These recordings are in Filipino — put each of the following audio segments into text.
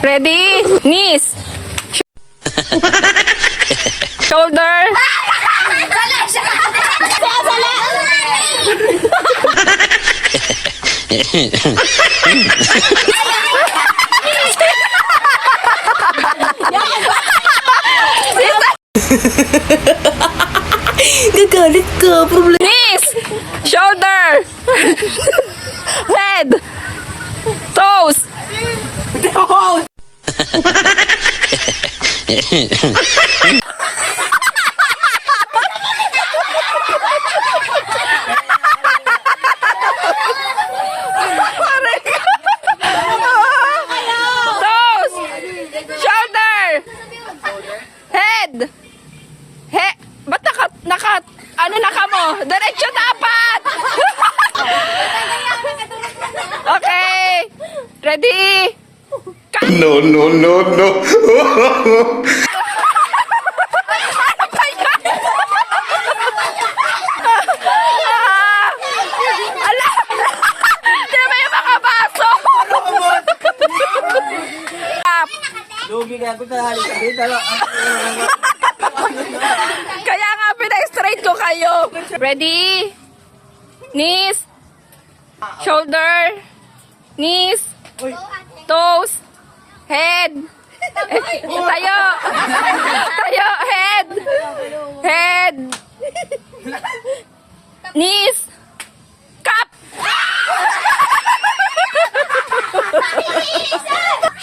Ready? Knees. Shoulder. Gagalit ka, problema. Knees. Shoulder. Head. Toes. Toes. Shoulder. Head. Ba't naka mo? Diretso dapat! Okay. Ready? No, no, no, no. Ala! Di ba yung mga baso? Lugi ka ako sa halit. Kaya nga pinay-straight ko kayo. Ready? Knees. Shoulder. Knees. Toes. Head. Tayo. Tayo. Head. Head. Knees. Cup.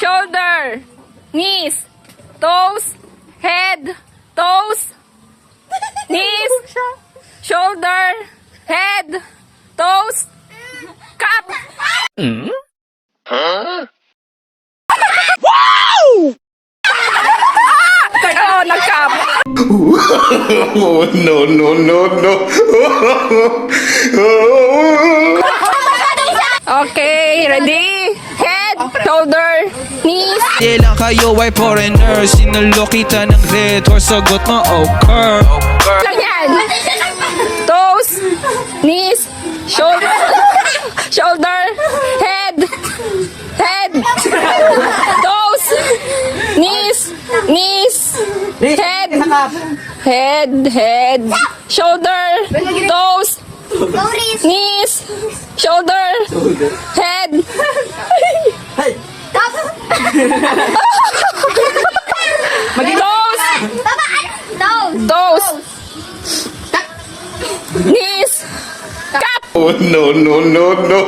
Shoulder. Knees. Toes. Head. Toes. Knees. Shoulder. Head. Toes. Cup. Wow! Oh, nag-cup. Oh, no, no, no, no. Okay, ready? Head, shoulder, knees. Di lang kayo ay foreigner. Sinulo kita ng red horse. Sagot mo, okay. Lang yan. Toes, knees, shoulder, shoulder, head, head, toes, knees, knees, head, head, head, shoulder, toes, knees, shoulder, head. Toes, knees, cup. Oh, no, no, no, no.